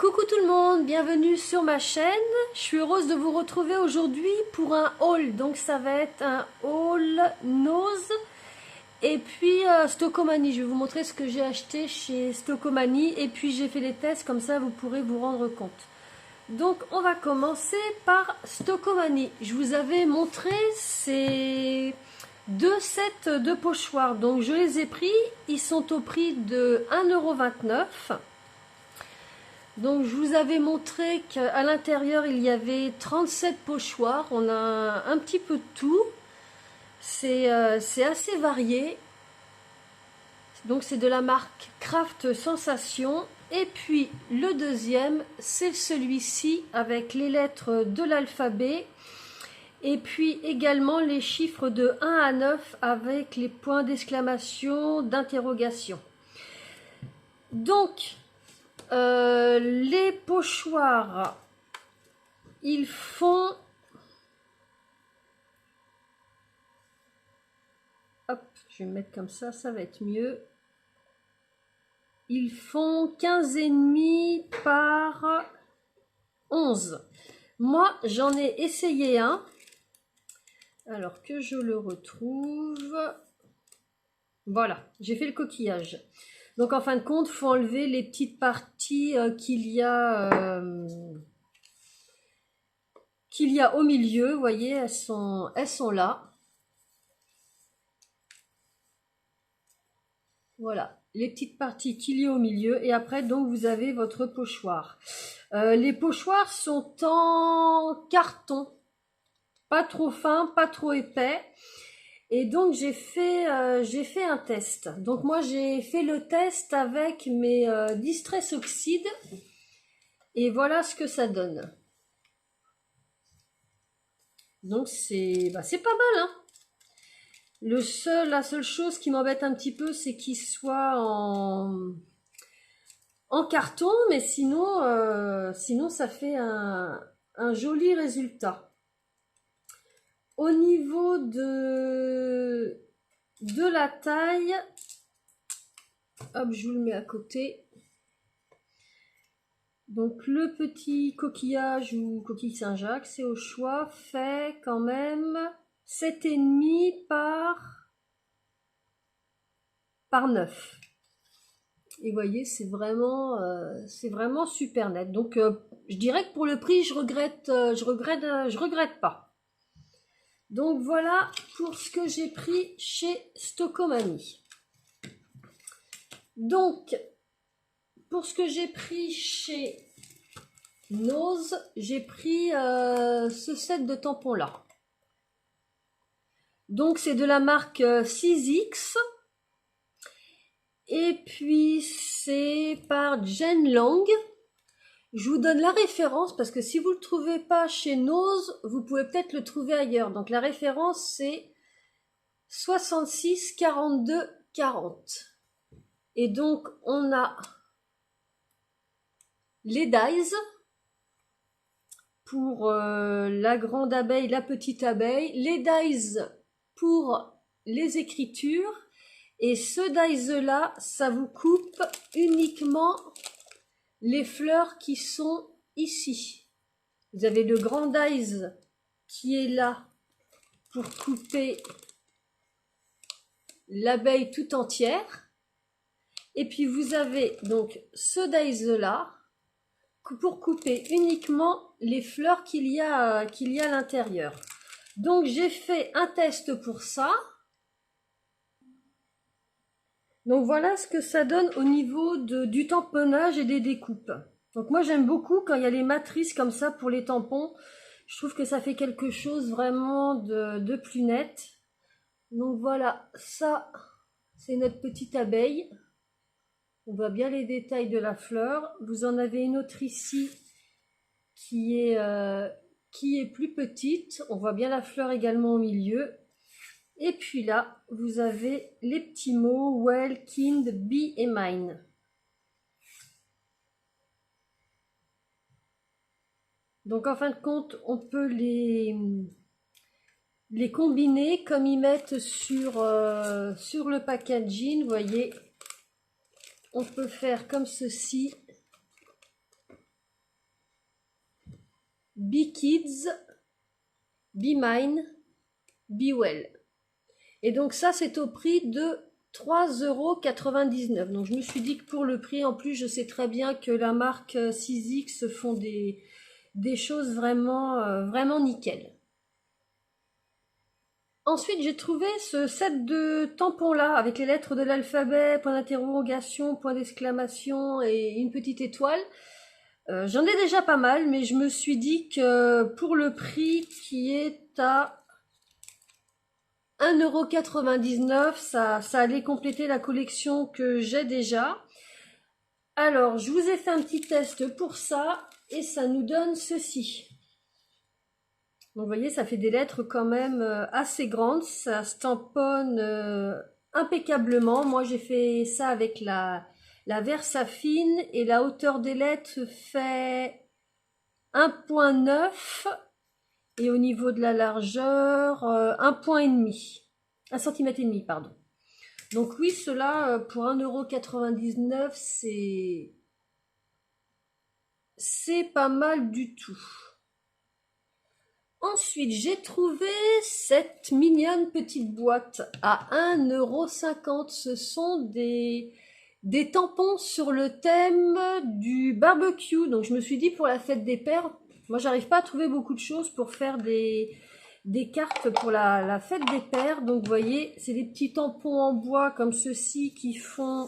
Coucou tout le monde, bienvenue sur ma chaîne. Je suis heureuse de vous retrouver aujourd'hui pour un haul. Donc ça va être un haul Nose et puis Stocomanie. Je vais vous montrer ce que j'ai acheté chez Stocomanie et puis j'ai fait les tests, comme ça vous pourrez vous rendre compte. Donc on va commencer par Stocomanie. Je vous avais montré ces deux sets de pochoirs. Donc je les ai pris, ils sont au prix de 1,29 €. Donc je vous avais montré qu'à l'intérieur il y avait 37 pochoirs, on a un petit peu de tout, c'est assez varié. Donc c'est de la marque Craft Sensation. Et puis le deuxième c'est celui-ci avec les lettres de l'alphabet et puis également les chiffres de 1 à 9 avec les points d'exclamation, d'interrogation. Donc les pochoirs, ils font, hop, je vais me mettre comme ça va être mieux. Ils font 15,5 par 11. Moi, j'en ai essayé un. Alors que je le retrouve. Voilà, j'ai fait le coquillage. Donc en fin de compte, il faut enlever les petites parties qu'il y a au milieu. Vous voyez, elles sont là. Voilà, les petites parties qu'il y a au milieu. Et après, donc, vous avez votre pochoir. Les pochoirs sont en carton. Pas trop fin, pas trop épais. Et donc j'ai fait un test. Donc moi j'ai fait le test avec mes Distress Oxide et voilà ce que ça donne. Donc c'est pas mal, hein. La seule chose qui m'embête un petit peu, c'est qu'il soit en carton, mais sinon ça fait un joli résultat. Au niveau de la taille, hop, je vous le mets à côté. Donc le petit coquillage ou coquille Saint-Jacques, c'est au choix, fait quand même 7,5 par 9. Et vous voyez, c'est vraiment super net. Donc je dirais que pour le prix, je regrette pas. Donc voilà pour ce que j'ai pris chez Stocomanie. Donc pour ce que j'ai pris chez Nose, j'ai pris ce set de tampons là. Donc c'est de la marque 6X. Et puis c'est par Jen Lang. Je vous donne la référence parce que si vous ne le trouvez pas chez Nose, vous pouvez peut-être le trouver ailleurs. Donc la référence c'est 66 42 40. Et donc on a les dies pour la grande abeille, la petite abeille, les dies pour les écritures. Et ce dies là, ça vous coupe uniquement les fleurs qui sont ici. Vous avez le grand dies qui est là pour couper l'abeille tout entière. Et puis vous avez donc ce dies là pour couper uniquement les fleurs qu'il y a à l'intérieur. Donc j'ai fait un test pour ça. Donc voilà ce que ça donne au niveau du tamponnage et des découpes. Donc moi j'aime beaucoup quand il y a les matrices comme ça pour les tampons. Je trouve que ça fait quelque chose vraiment de plus net. Donc voilà, ça c'est notre petite abeille. On voit bien les détails de la fleur. Vous en avez une autre ici qui est plus petite. On voit bien la fleur également au milieu. Et puis là, vous avez les petits mots Well, Kind, Be et Mine. Donc en fin de compte, on peut les combiner comme ils mettent sur le packaging. Vous voyez, on peut faire comme ceci. Be Kids, Be Mine, Be Well. Et donc ça, c'est au prix de 3,99 €. Donc je me suis dit que pour le prix, en plus, je sais très bien que la marque 6X font des choses vraiment, vraiment nickel. Ensuite, j'ai trouvé ce set de tampons là, avec les lettres de l'alphabet, point d'interrogation, point d'exclamation et une petite étoile. J'en ai déjà pas mal, mais je me suis dit que pour le prix qui est à 1,99 €, ça allait compléter la collection que j'ai déjà. Alors, je vous ai fait un petit test pour ça, et ça nous donne ceci. Donc, vous voyez, ça fait des lettres quand même assez grandes, ça se tamponne impeccablement. Moi, j'ai fait ça avec la Versafine, et la hauteur des lettres fait 1,9 €. Et au niveau de la largeur, 1,5 cm, pardon. Donc oui, cela, pour 1,99 €, c'est pas mal du tout. Ensuite, j'ai trouvé cette mignonne petite boîte à 1,50 €. Ce sont des tampons sur le thème du barbecue. Donc je me suis dit, pour la fête des pères, moi j'arrive pas à trouver beaucoup de choses pour faire des cartes pour la fête des pères. Donc vous voyez, c'est des petits tampons en bois comme ceci qui font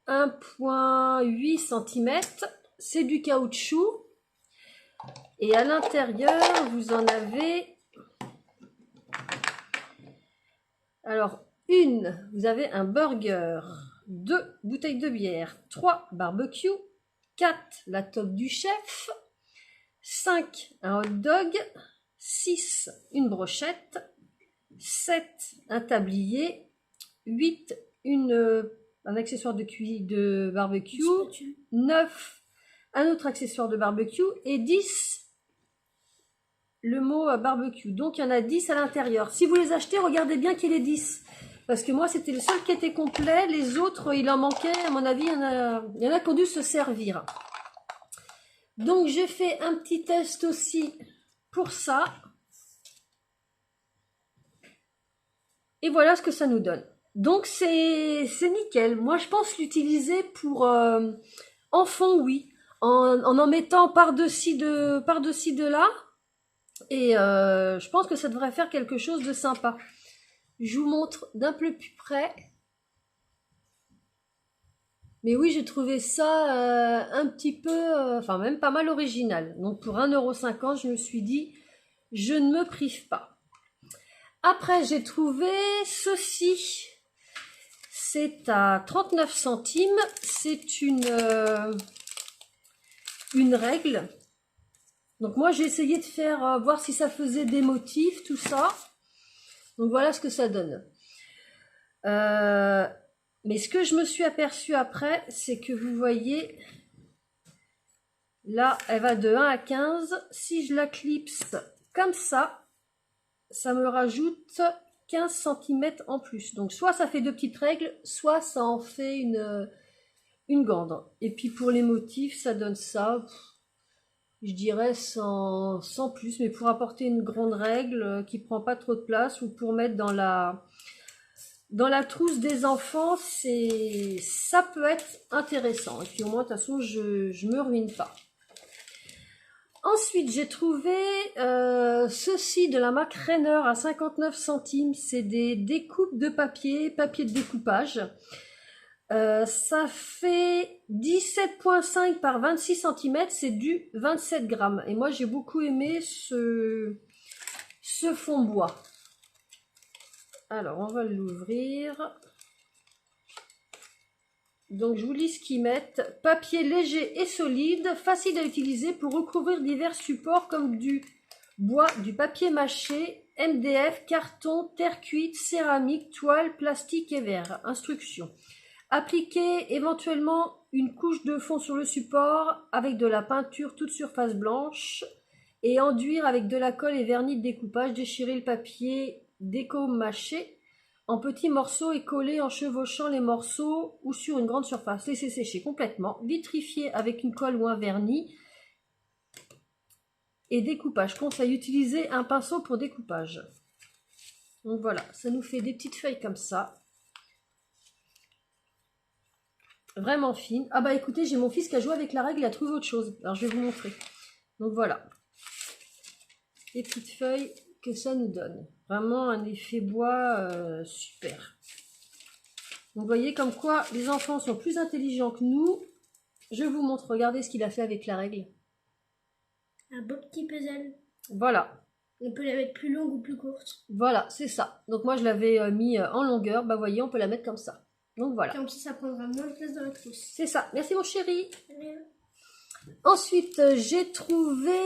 1,8 cm. C'est du caoutchouc. Et à l'intérieur, vous en avez... Alors, vous avez un burger, 2 bouteilles de bière, 3 barbecue, 4 la top du chef, 5 un hot dog, 6 une brochette, 7 un tablier, 8 un accessoire de barbecue, 9 un autre accessoire de barbecue, et 10 le mot barbecue. Donc il y en a 10 à l'intérieur. Si vous les achetez, regardez bien qu'il y ait les 10. Parce que moi, c'était le seul qui était complet. Les autres, il en manquait. À mon avis, il y en a qui ont dû se servir. Donc j'ai fait un petit test aussi pour ça. Et voilà ce que ça nous donne. Donc c'est nickel. Moi, je pense l'utiliser pour enfants, oui. En mettant par-dessus de là. Et je pense que ça devrait faire quelque chose de sympa. Je vous montre d'un peu plus près. Mais oui, j'ai trouvé ça un petit peu, enfin même pas mal original. Donc pour 1,50 €, je me suis dit, je ne me prive pas. Après, j'ai trouvé ceci. C'est à 39 centimes. C'est une règle. Donc moi, j'ai essayé de faire, voir si ça faisait des motifs, tout ça. Donc voilà ce que ça donne. Mais ce que je me suis aperçue après, c'est que vous voyez, là, elle va de 1 à 15. Si je la clipse comme ça, ça me rajoute 15 cm en plus. Donc soit ça fait 2 petites règles, soit ça en fait une gande. Et puis pour les motifs, ça donne ça. Je dirais sans plus, mais pour apporter une grande règle qui prend pas trop de place, ou pour mettre dans la trousse des enfants, ça peut être intéressant. Et puis au moins, de toute façon, je me ruine pas. Ensuite, j'ai trouvé ceci de la marque Renner à 59 centimes. C'est des découpes de papier de découpage. Ça fait 17,5 par 26 cm, c'est du 27 grammes. Et moi, j'ai beaucoup aimé ce fond bois. Alors, on va l'ouvrir. Donc, je vous lis ce qu'ils mettent. Papier léger et solide, facile à utiliser pour recouvrir divers supports comme du bois, du papier mâché, MDF, carton, terre cuite, céramique, toile, plastique et verre. Instructions. Appliquer éventuellement une couche de fond sur le support avec de la peinture toute surface blanche et enduire avec de la colle et vernis de découpage. Déchirer le papier déco mâché en petits morceaux et coller en chevauchant les morceaux ou sur une grande surface. Laissez sécher complètement, vitrifier avec une colle ou un vernis. Et découpage, conseil, utiliser un pinceau pour découpage. Donc voilà, ça nous fait des petites feuilles comme ça. Vraiment fines. Ah bah écoutez, j'ai mon fils qui a joué avec la règle, il a trouvé autre chose. Alors je vais vous montrer. Donc voilà. Les petites feuilles que ça nous donne. Vraiment un effet bois super. Donc vous voyez comme quoi les enfants sont plus intelligents que nous. Je vous montre, regardez ce qu'il a fait avec la règle. Un beau petit puzzle. Voilà. On peut la mettre plus longue ou plus courte. Voilà, c'est ça. Donc moi je l'avais mis en longueur. Bah voyez, on peut la mettre comme ça. Donc voilà. Comme ça prendra moins de place dans la trousse. C'est ça. Merci mon chéri. Rien. Ensuite, j'ai trouvé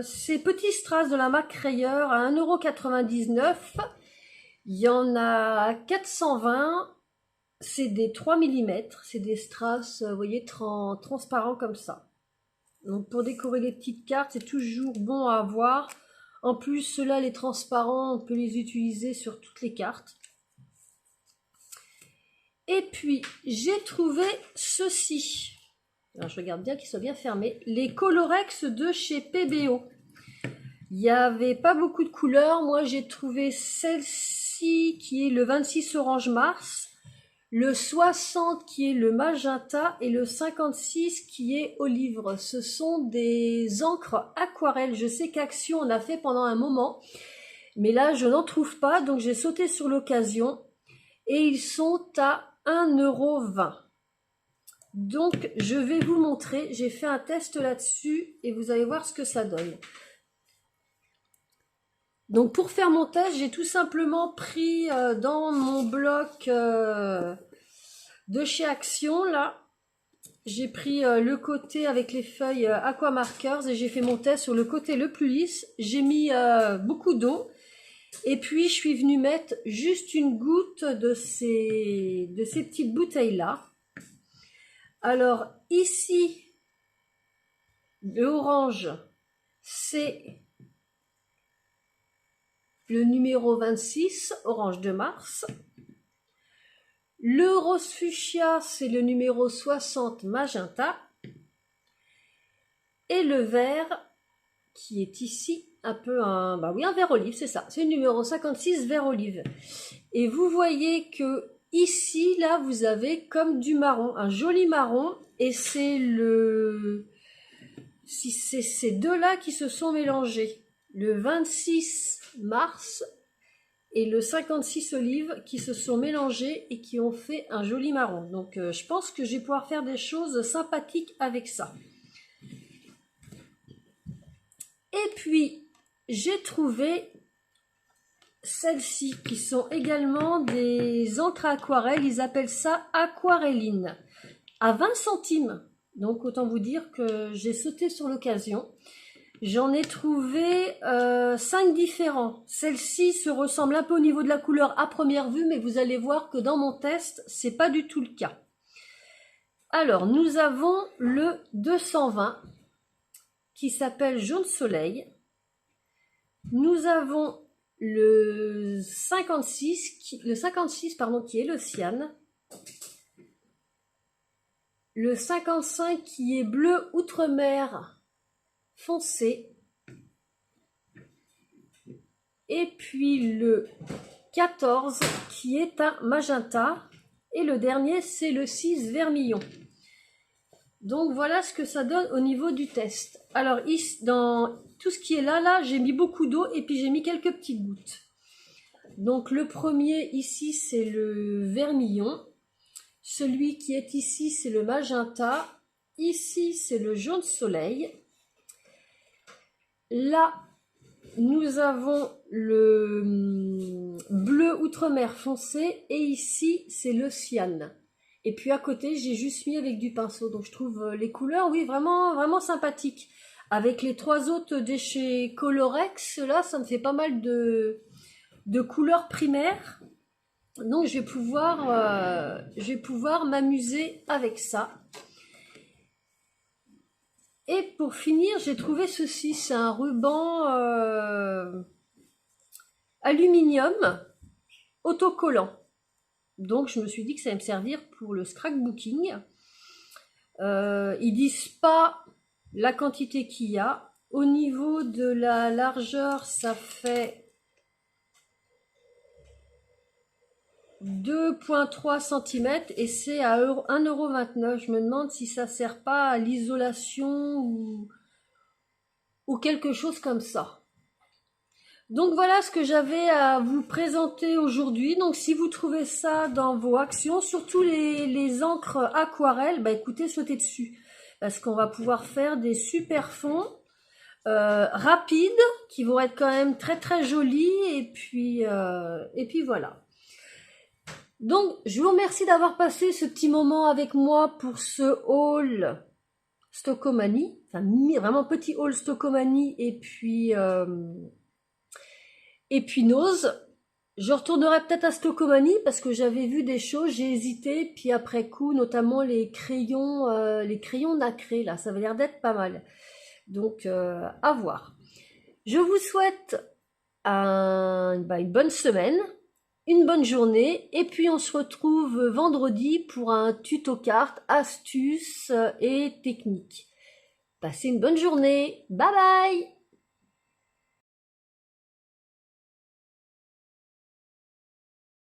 ces petits strass de la marque Crayer à 1,99 €. Il y en a 420. C'est des 3 mm. C'est des strass, vous voyez, transparents comme ça. Donc pour décorer les petites cartes, c'est toujours bon à avoir. En plus, ceux-là, les transparents, on peut les utiliser sur toutes les cartes. Et puis, j'ai trouvé ceci. Alors, je regarde bien qu'ils soient bien fermés. Les Colorex de chez PBO. Il n'y avait pas beaucoup de couleurs. Moi, j'ai trouvé celle-ci qui est le 26 Orange Mars, le 60 qui est le Magenta et le 56 qui est Olive. Ce sont des encres aquarelles. Je sais qu'Action en a fait pendant un moment, mais là, je n'en trouve pas. Donc, j'ai sauté sur l'occasion et ils sont à 1,20 €. Donc, je vais vous montrer. J'ai fait un test là-dessus et vous allez voir ce que ça donne. Donc, pour faire mon test, j'ai tout simplement pris dans mon bloc de chez Action, là, j'ai pris le côté avec les feuilles Aqua Markers et j'ai fait mon test sur le côté le plus lisse. J'ai mis beaucoup d'eau et puis je suis venue mettre juste une goutte de ces petites bouteilles-là. Alors, ici, le orange, c'est le numéro 26, orange de Mars. Le rose fuchsia, c'est le numéro 60, magenta. Et le vert, qui est ici, un peu un vert olive, c'est ça. C'est le numéro 56, vert olive. Et vous voyez que ici, là, vous avez comme du marron, un joli marron. Et c'est ces deux-là qui se sont mélangés. Le 26 mars et le 56 olive qui se sont mélangés et qui ont fait un joli marron. Donc je pense que je vais pouvoir faire des choses sympathiques avec ça. Et puis j'ai trouvé celles-ci qui sont également des encres aquarelles. Ils appellent ça aquarelline à 20 centimes. Donc autant vous dire que j'ai sauté sur l'occasion. J'en ai trouvé 5 différents. Celle-ci se ressemble un peu au niveau de la couleur à première vue, mais vous allez voir que dans mon test, c'est pas du tout le cas. Alors, nous avons le 220 qui s'appelle Jaune Soleil. Nous avons le 56 qui est le cyan. Le 55 qui est bleu outre-mer foncé, et puis le 14 qui est un magenta, et le dernier c'est le 6 vermillon. Donc voilà ce que ça donne au niveau du test. Alors ici, dans tout ce qui est là j'ai mis beaucoup d'eau et puis j'ai mis quelques petites gouttes. Donc le premier ici c'est le vermillon, celui qui est ici c'est le magenta, ici c'est le jaune soleil. Là, nous avons le bleu outre-mer foncé et ici, c'est le cyan. Et puis à côté, j'ai juste mis avec du pinceau. Donc je trouve les couleurs, oui, vraiment, vraiment sympathiques. Avec les trois autres de chez Colorex, là, ça me fait pas mal de couleurs primaires. Donc je vais pouvoir m'amuser avec ça. Et pour finir, j'ai trouvé ceci, c'est un ruban aluminium. autocollant. Donc je me suis dit que ça allait me servir pour le scrapbooking. Ils disent pas la quantité qu'il y a. Au niveau de la largeur, ça fait 2,3 cm et c'est à 1,29 €. Je me demande si ça sert pas à l'isolation ou quelque chose comme ça. Donc voilà ce que j'avais à vous présenter aujourd'hui. Donc si vous trouvez ça dans vos actions, surtout les encres aquarelles, bah écoutez, sautez dessus. Parce qu'on va pouvoir faire des super fonds rapides qui vont être quand même très très jolis. Et puis voilà. Donc je vous remercie d'avoir passé ce petit moment avec moi pour ce haul Stockomanie. Enfin vraiment petit haul Stockomanie et puis Nose. Je retournerai peut-être à Stockomanie parce que j'avais vu des choses, j'ai hésité, puis après coup, notamment les crayons nacrés, là, ça avait l'air d'être pas mal. Donc, à voir. Je vous souhaite une bonne semaine, une bonne journée, et puis on se retrouve vendredi pour un tuto carte, astuces et techniques. Passez une bonne journée, bye bye!